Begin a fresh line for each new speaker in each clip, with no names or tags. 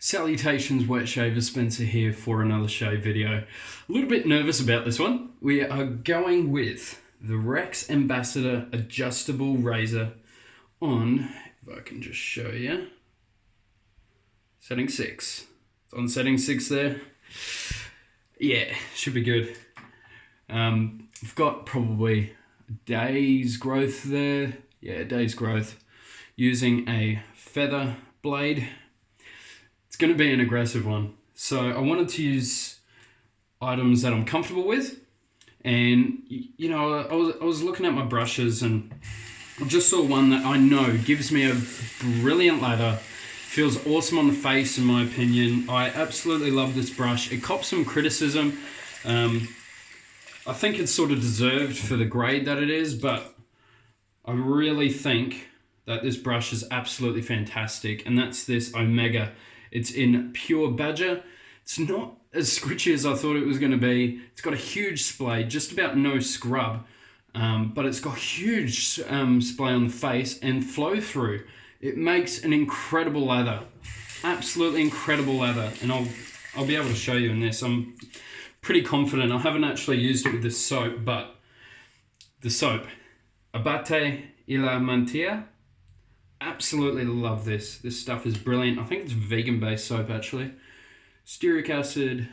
Salutations, Wet Shaver Spencer here for another shave video. A little bit nervous about this one. We are going with the Rex Ambassador Adjustable Razor on, if I can just show you, setting 6. It's on setting 6 there. Yeah, should be good. I've got probably a day's growth there. Yeah, a day's growth using a feather blade. It's going to be an aggressive one. So I wanted to use items that I'm comfortable with. And, you know, I was looking at my brushes and I just saw one that I know gives me a brilliant lather. Feels awesome on the face in my opinion. I absolutely love this brush. It copped some criticism. I think it's sort of deserved for the grade that it is, but I really think that this brush is absolutely fantastic. And that's this Omega. It's in pure Badger. It's not as squishy as I thought it was going to be. It's got a huge splay, just about no scrub, but it's got huge splay on the face and flow through. It makes an incredible lather, absolutely incredible lather, and I'll be able to show you in this. I'm pretty confident. I haven't actually used it with this soap, but the soap, Abate y la Mantia. Absolutely love this. This stuff is brilliant. I think it's vegan-based soap actually. Stearic acid,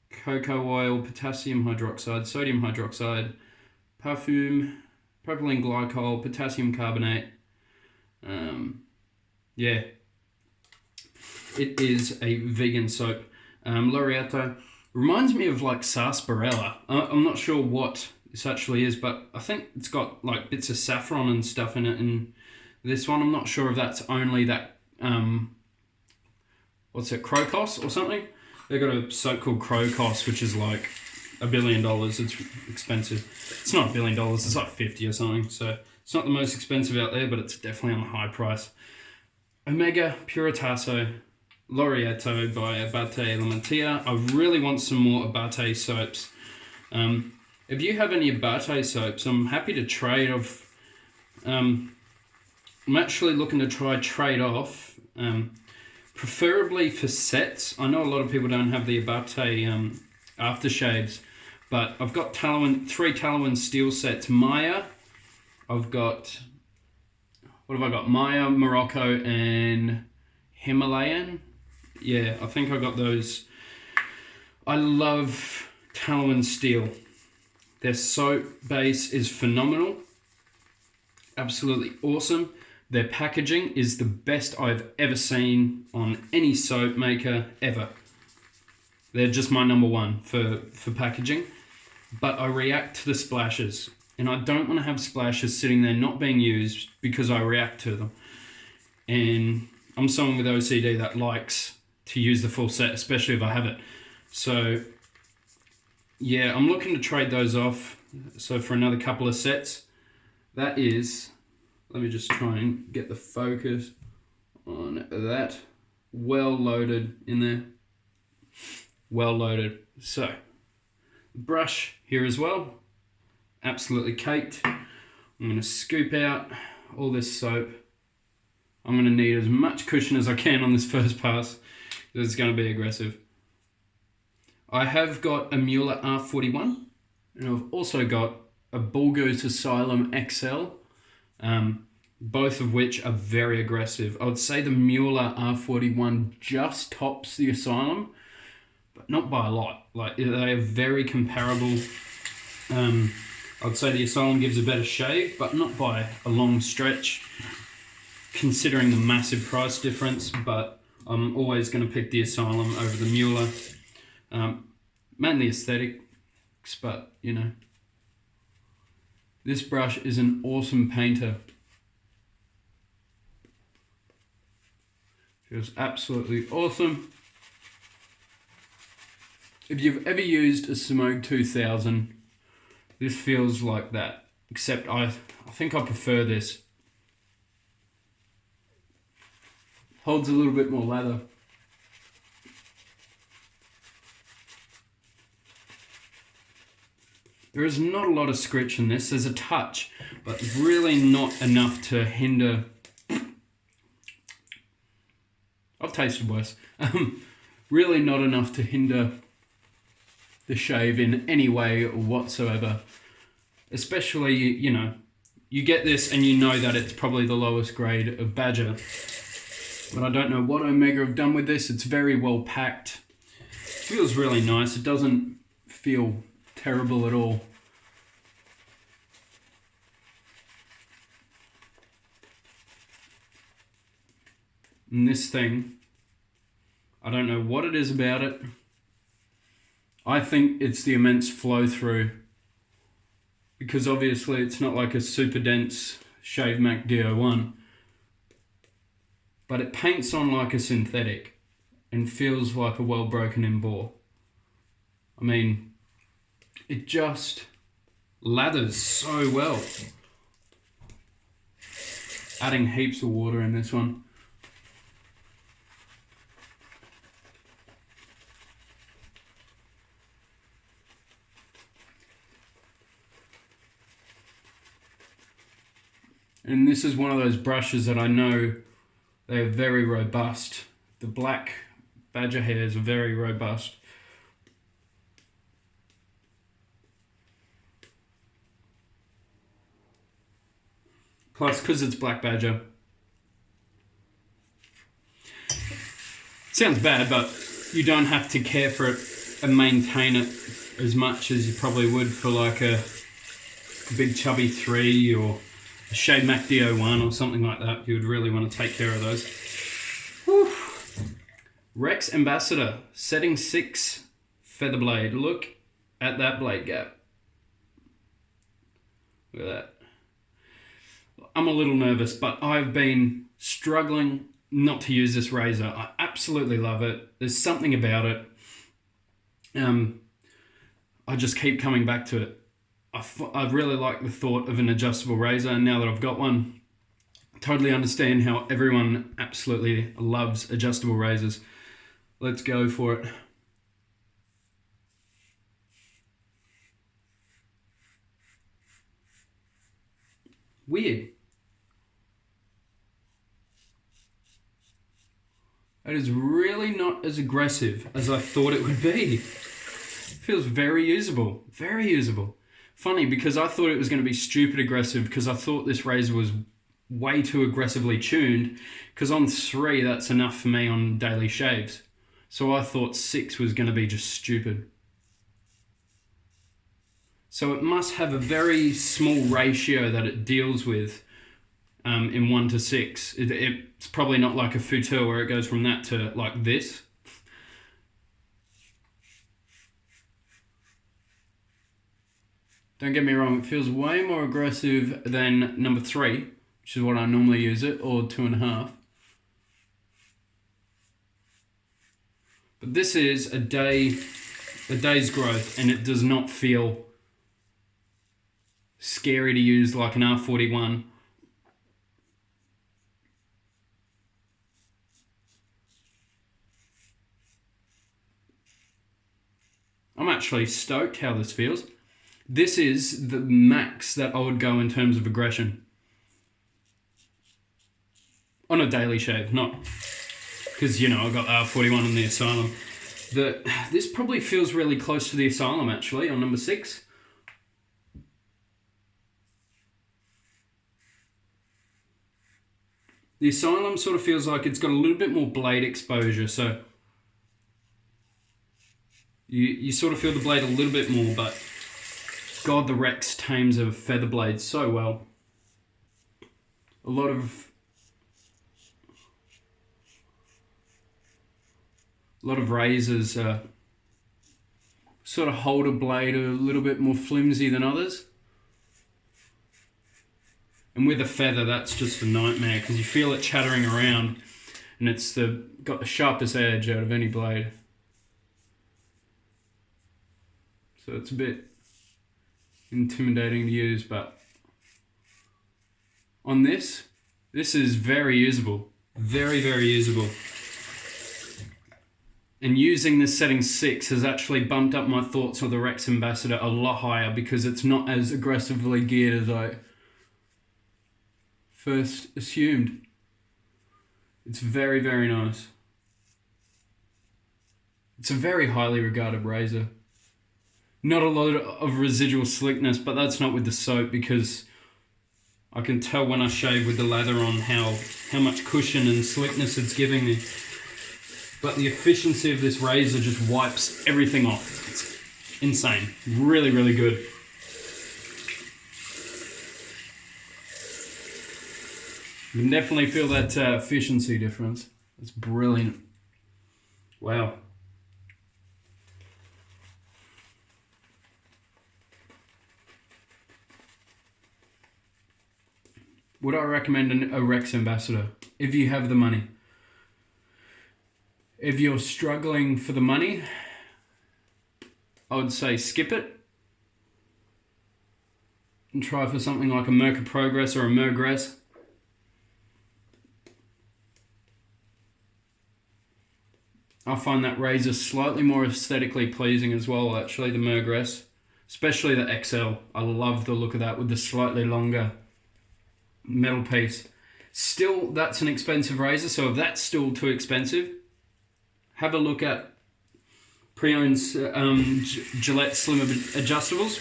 cocoa oil, potassium hydroxide, sodium hydroxide, parfum, propylene glycol, potassium carbonate. Yeah, it is a vegan soap. Laureato reminds me of like sarsaparilla. I'm not sure what this actually is, but I think it's got like bits of saffron and stuff in it in this one. I'm not sure if that's only that, what's it, Crocos or something? They've got a soap called Crocos, which is like $1 billion. It's expensive. It's not $1 billion, it's like 50 or something. So it's not the most expensive out there, but it's definitely on the high price. Omega Puritasso Laureato by Abate Elementia. I really want some more Abate soaps. If you have any Abate soaps, I'm happy to trade off. I'm actually looking to trade off, preferably for sets. I know a lot of people don't have the Abate aftershaves, but I've got 3 Talawan steel sets. Maya, I've got, what have I got? Maya, Morocco, and Himalayan. Yeah, I think I got those. I love Talawan steel. Their soap base is phenomenal, absolutely awesome. Their packaging is the best I've ever seen on any soap maker ever. They're just my number one for packaging, but I react to the splashes and I don't want to have splashes sitting there not being used because I react to them. And I'm someone with OCD that likes to use the full set, especially if I have it. So yeah, I'm looking to trade those off. So for another couple of sets, that is, let me just try and get the focus on that. Well loaded in there. Well loaded. So, brush here as well. Absolutely caked. I'm going to scoop out all this soap. I'm going to need as much cushion as I can on this first pass. It's going to be aggressive. I have got a Mueller R41, and I've also got a Bulgos Asylum XL, both of which are very aggressive. I would say the Mueller R41 just tops the Asylum, but not by a lot. Like, they are very comparable. I'd say the Asylum gives a better shave, but not by a long stretch, considering the massive price difference, but I'm always going to pick the Asylum over the Mueller. Mainly aesthetics, but you know, this brush is an awesome painter. Feels absolutely awesome. If you've ever used a Simogue 2000, this feels like that, except I think I prefer this. Holds a little bit more lather. There is not a lot of scritch in this. There's a touch, but really not enough to hinder I've tasted worse. Really not enough to hinder the shave in any way whatsoever. Especially, you know, you get this and you know that it's probably the lowest grade of Badger. But I don't know what Omega have done with this. It's very well packed. Feels really nice. It doesn't feel terrible at all. And this thing, I don't know what it is about it. I think it's the immense flow through, because obviously it's not like a super dense Shave Mac DO1, but it paints on like a synthetic and feels like a well broken in bore. I mean, it just lathers so well. Adding heaps of water in this one. And this is one of those brushes that I know they're very robust. The black Badger hairs are very robust. Plus, because it's black Badger. Sounds bad, but you don't have to care for it and maintain it as much as you probably would for like a big chubby 3 or a Shave Mac DO1 or something like that. You would really want to take care of those. Whew. Rex Ambassador, setting 6 feather blade. Look at that blade gap. Look at that. I'm a little nervous, but I've been struggling not to use this razor. I absolutely love it. There's something about it. I just keep coming back to it. I really like the thought of an adjustable razor, and now that I've got one, I totally understand how everyone absolutely loves adjustable razors. Let's go for it. Weird. That is really not as aggressive as I thought it would be. It feels very usable, very usable. Funny, because I thought it was going to be stupid aggressive, because I thought this razor was way too aggressively tuned, because on 3 that's enough for me on daily shaves. So I thought 6 was going to be just stupid. So it must have a very small ratio that it deals with in 1 to 6. It's probably not like a futur where it goes from that to like this. Don't get me wrong, it feels way more aggressive than number 3, which is what I normally use it, or 2.5. But this is a day's growth, and it does not feel scary to use like an R41. I'm actually stoked how this feels. This is the max that I would go in terms of aggression. On a daily shave, not because, you know, I've got R41 on the Asylum. This probably feels really close to the Asylum, actually, on number 6. The Asylum sort of feels like it's got a little bit more blade exposure, so you sort of feel the blade a little bit more, but God, the Rex tames a feather blade so well. A lot of razors sort of hold a blade a little bit more flimsy than others. And with a feather, that's just a nightmare, because you feel it chattering around, and it's got the sharpest edge out of any blade. So it's a bit intimidating to use, but on this is very usable. Very, very usable. And using this setting 6 has actually bumped up my thoughts of the Rex Ambassador a lot higher, because it's not as aggressively geared as I first assumed. It's very, very nice. It's a very highly regarded razor. Not a lot of residual slickness, but that's not with the soap, because I can tell when I shave with the lather on how much cushion and slickness it's giving me. But the efficiency of this razor just wipes everything off. It's insane. Really, really good. You can definitely feel that efficiency difference. It's brilliant. Wow. Would I recommend a Rex Ambassador if you have the money? If you're struggling for the money, I would say skip it and try for something like a Merca Progress or a Mergress. I find that razor slightly more aesthetically pleasing as well, actually, the Mergress. Especially the XL. I love the look of that with the slightly longer metal piece. Still, that's an expensive razor, so if that's still too expensive, have a look at pre-owned Gillette Slim Adjustables,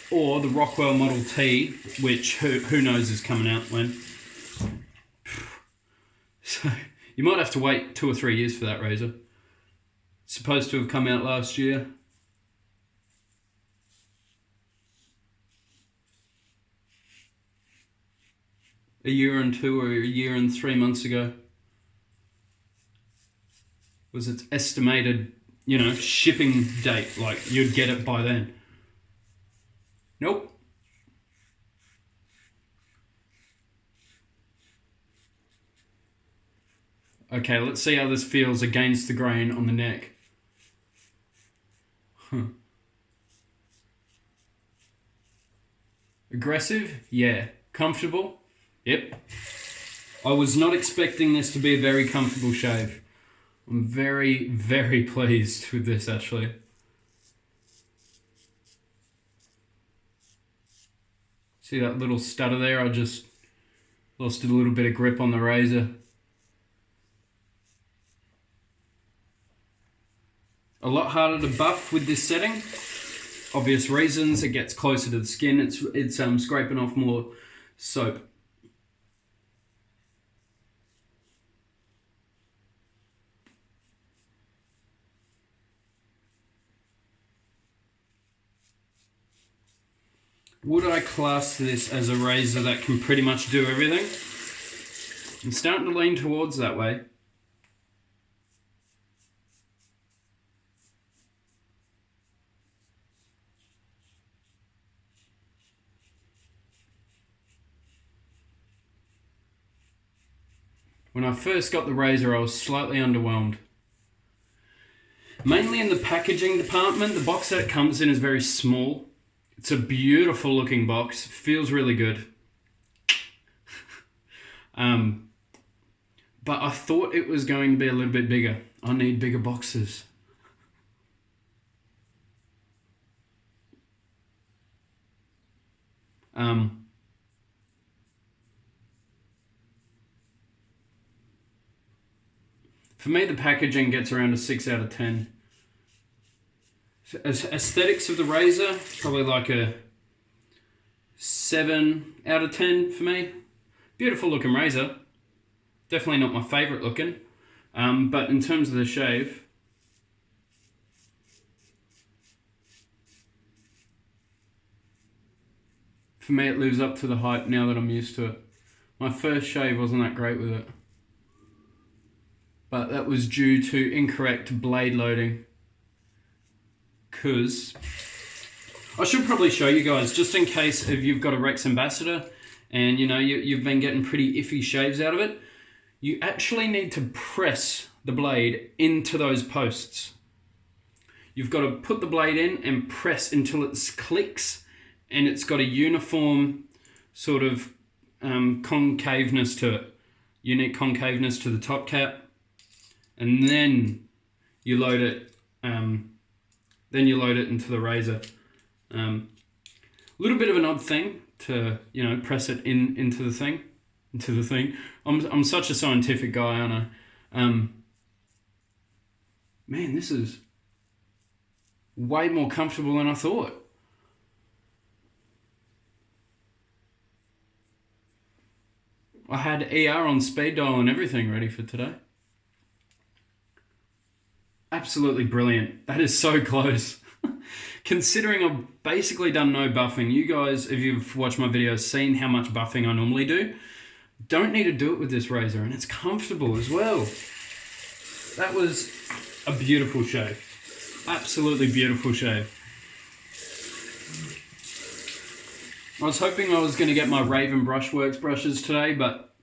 or the Rockwell Model T, which who knows is coming out when. So you might have to wait 2 or 3 years for that razor. It's supposed to have come out last year. A year and 2 or a year and 3 months ago was its estimated, shipping date. Like, you'd get it by then. Nope. Okay, let's see how this feels against the grain on the neck. Aggressive? Yeah. Comfortable? Yep. I was not expecting this to be a very comfortable shave. I'm very, very pleased with this, actually. See that little stutter there? I just lost a little bit of grip on the razor. A lot harder to buff with this setting. Obvious reasons. It gets closer to the skin. It's scraping off more soap. Would I class this as a razor that can pretty much do everything? I'm starting to lean towards that way. When I first got the razor, I was slightly underwhelmed. Mainly in the packaging department. The box that it comes in is very small. It's a beautiful looking box. Feels really good. But I thought it was going to be a little bit bigger. I need bigger boxes. For me, the packaging gets around a 6 out of 10. Aesthetics of the razor, probably like a 7 out of 10 for me. Beautiful looking razor. Definitely not my favourite looking. But in terms of the shave, for me it lives up to the hype now that I'm used to it. My first shave wasn't that great with it. But that was due to incorrect blade loading. Because I should probably show you guys, just in case if you've got a Rex Ambassador and you've been getting pretty iffy shaves out of it, you actually need to press the blade into those posts. You've got to put the blade in and press until it clicks and it's got a uniform sort of concaveness to it. Unique concaveness to the top cap. And then you load it into the razor. Little bit of an odd thing to, press it into the thing. I'm such a scientific guy, aren't I? man, this is way more comfortable than I thought. I had ER on speed dial and everything ready for today. Absolutely brilliant. That is so close. Considering I've basically done no buffing. You guys, if you've watched my videos, seen how much buffing I normally do. Don't need to do it with this razor, and it's comfortable as well. That was a beautiful shave. Absolutely beautiful shave. I was hoping I was going to get my Raven Brushworks brushes today, but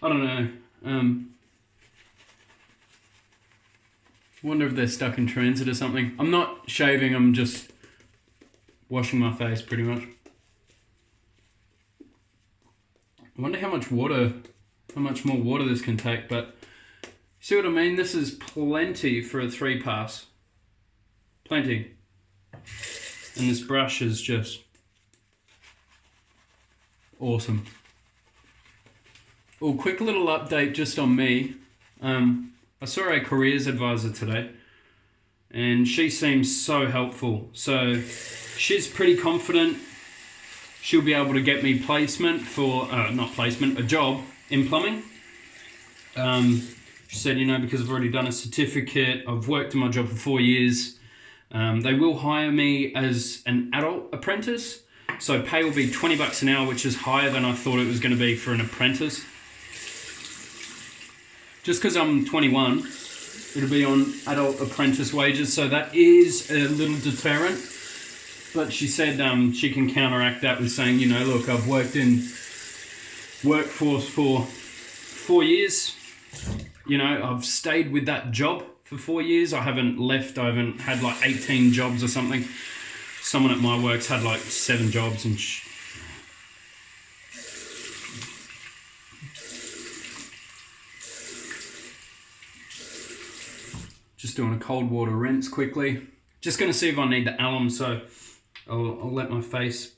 I don't know. Wonder if they're stuck in transit or something. I'm not shaving, I'm just washing my face pretty much. I wonder how much more water this can take, but see what I mean? This is plenty for a 3-pass. Plenty. And this brush is just awesome. Oh, quick little update just on me. I saw a careers advisor today, and she seems so helpful. So she's pretty confident she'll be able to get me placement for, a job in plumbing. She said, you know, because I've already done a certificate, I've worked in my job for 4 years, they will hire me as an adult apprentice. So pay will be $20 an hour, which is higher than I thought it was going to be for an apprentice. Just because I'm 21, it'll be on adult apprentice wages, so that is a little deterrent. But she said she can counteract that with saying, you know, look, I've worked in workforce for 4 years. You know, I've stayed with that job for 4 years. I haven't left. I haven't had like 18 jobs or something. Someone at my work's had like 7 jobs and just doing a cold water rinse quickly. Just going to see if I need the alum, so I'll let my face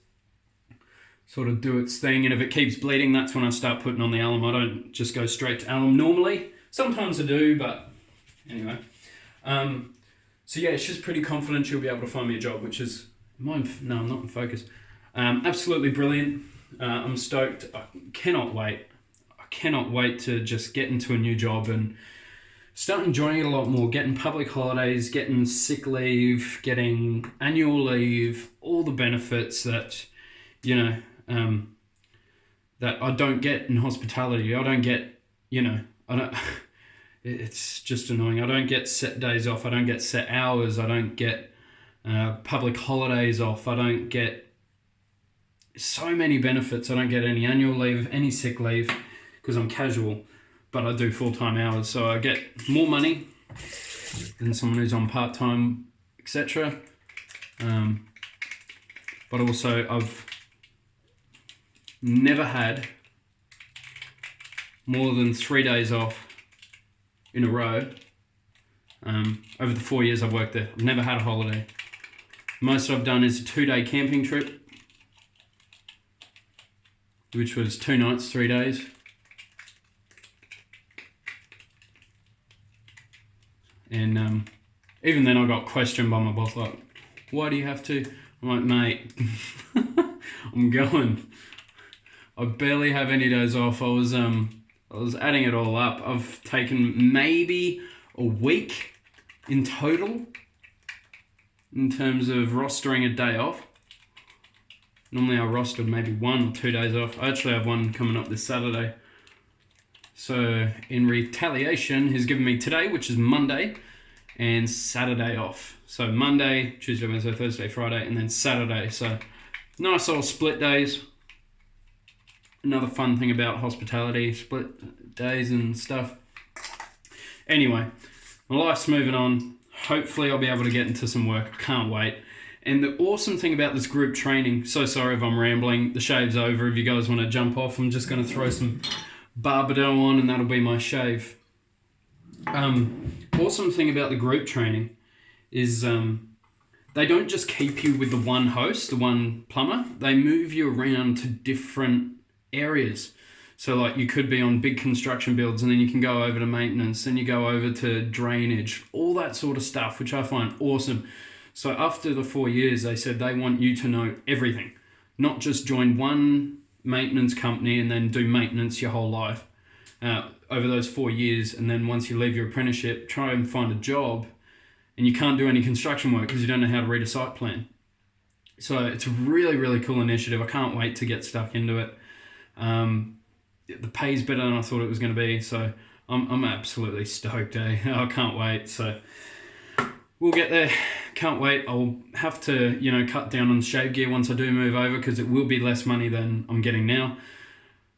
sort of do its thing, and if it keeps bleeding, that's when I start putting on the alum. I don't just go straight to alum normally. Sometimes I do, but anyway. So yeah, she's pretty confident she'll be able to find me a job, which is, no, I'm not in focus. Absolutely brilliant. I'm stoked. I cannot wait. I cannot wait to just get into a new job and start enjoying it a lot more, getting public holidays, getting sick leave, getting annual leave, all the benefits that, you know, that I don't get in hospitality. I don't get, you know, it's just annoying. I don't get set days off. I don't get set hours. I don't get public holidays off. I don't get so many benefits. I don't get any annual leave, any sick leave, because I'm casual. But I do full-time hours, so I get more money than someone who's on part-time, etc. But also, I've never had more than 3 days off in a row over the 4 years I've worked there. I've never had a holiday. Most I've done is a 2-day camping trip, which was 2 nights, 3 days. And even then I got questioned by my boss, like, why do you have to? I'm like, mate, I'm going. I barely have any days off. I was adding it all up. I've taken maybe a week in total in terms of rostering a day off. Normally I rostered maybe 1 or 2 days off. I actually have one coming up this Saturday. So in retaliation, he's given me today, which is Monday, and Saturday off. So Monday, Tuesday, Wednesday, Thursday, Friday, and then Saturday. So nice old split days. Another fun thing about hospitality, split days and stuff. Anyway, my life's moving on. Hopefully I'll be able to get into some work. I can't wait. And the awesome thing about this group training, so sorry if I'm rambling, the shave's over. If you guys want to jump off, I'm just going to throw some Barbadel on and that'll be my shave. Awesome thing about the group training is they don't just keep you with the one host, the one plumber. They move you around to different areas. So like you could be on big construction builds and then you can go over to maintenance, then you go over to drainage, all that sort of stuff, which I find awesome. So after the 4 years, they said they want you to know everything, not just join one maintenance company and then do maintenance your whole life. Over those 4 years, and then once you leave your apprenticeship, try and find a job, and you can't do any construction work because you don't know how to read a site plan. So it's a really, really cool initiative. I can't wait to get stuck into it. The pay's better than I thought it was going to be, so I'm absolutely stoked, eh? I can't wait. So we'll get there. Can't wait. I'll have to, you know, cut down on shave gear once I do move over because it will be less money than I'm getting now.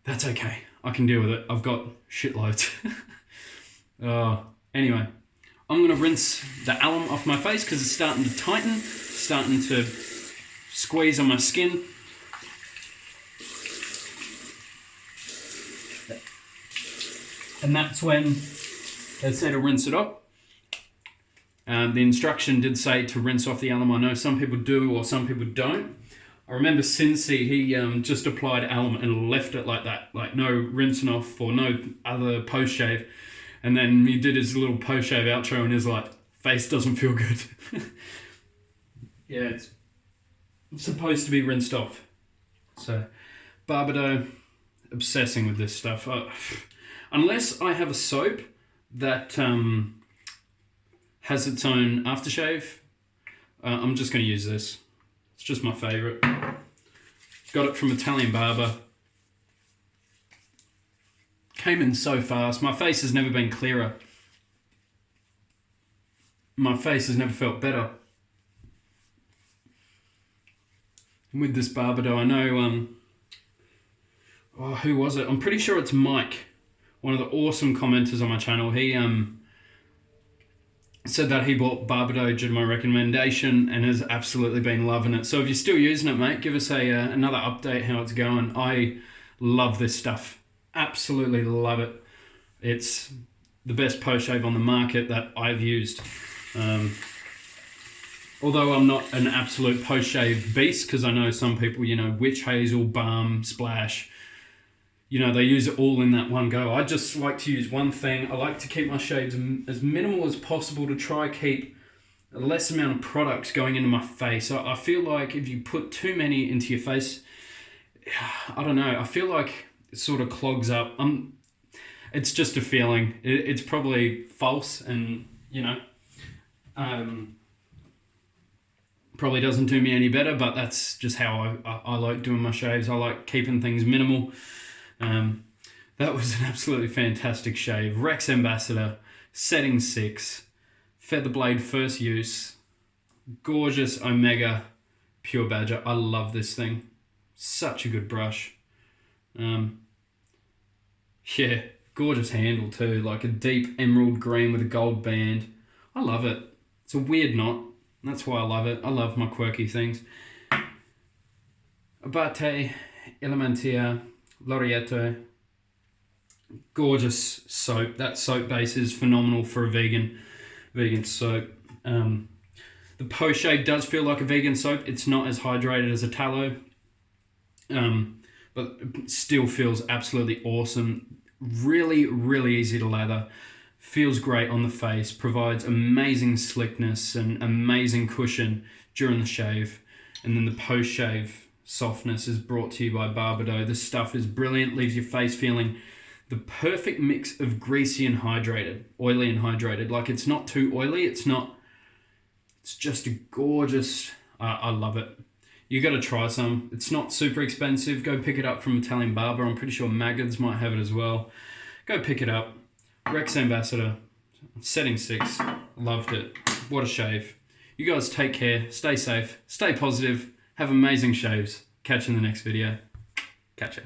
That's okay. I can deal with it. I've got shitloads. Anyway, I'm going to rinse the alum off my face because it's starting to tighten, starting to squeeze on my skin. And that's when they say to rinse it off. The instruction did say to rinse off the alum. I know some people do or some people don't. I remember Cincy, he just applied alum and left it like that, like no rinsing off or no other post shave. And then he did his little post shave outro and he's like, face doesn't feel good. Yeah, it's supposed to be rinsed off. So, Barbado, obsessing with this stuff. Unless I have a soap that has its own aftershave, I'm just going to use this. It's just my favourite. Got it from Italian Barber. Came in so fast. My face has never been clearer. My face has never felt better. And with this Barbado, I know, who was it? I'm pretty sure it's Mike, one of the awesome commenters on my channel. He said that he bought Barbado due to my recommendation and has absolutely been loving it. So if you're still using it, mate, give us another update how it's going. I love this stuff. Absolutely love it. It's the best post-shave on the market that I've used. Although I'm not an absolute post-shave beast, because I know some people, you know, witch hazel, balm, splash, you know, they use it all in that one go. I just like to use one thing. I like to keep my shaves as minimal as possible to try keep a less amount of products going into my face. I feel like if you put too many into your face, I don't know, I feel like it sort of clogs up. It's just a feeling. It's probably false and, you know, probably doesn't do me any better, but that's just how I like doing my shaves. I like keeping things minimal. That was an absolutely fantastic shave. Rex Ambassador, setting 6, feather blade first use, gorgeous Omega Pure Badger. I love this thing. Such a good brush. Yeah, gorgeous handle too, like a deep emerald green with a gold band. I love it. It's a weird knot. That's why I love it. I love my quirky things. Abate, Elementia, L'Oreetto. Gorgeous soap. That soap base is phenomenal for a vegan soap. The post shave does feel like a vegan soap. It's not as hydrated as a tallow, but it still feels absolutely awesome. Really, really easy to lather. Feels great on the face. Provides amazing slickness and amazing cushion during the shave. And then the post shave softness is brought to you by Barbado. This stuff is brilliant. Leaves your face feeling the perfect mix of greasy and hydrated, oily and hydrated. Like, it's not too oily. It's just a gorgeous, I love it. You got to try some. It's not super expensive. Go pick it up from Italian Barber. I'm pretty sure Maggots might have it as well. Go pick it up. Rex Ambassador, setting 6. Loved it. What a shave. You guys take care. Stay safe. Stay positive. Have amazing shaves. Catch you in the next video. Catch ya.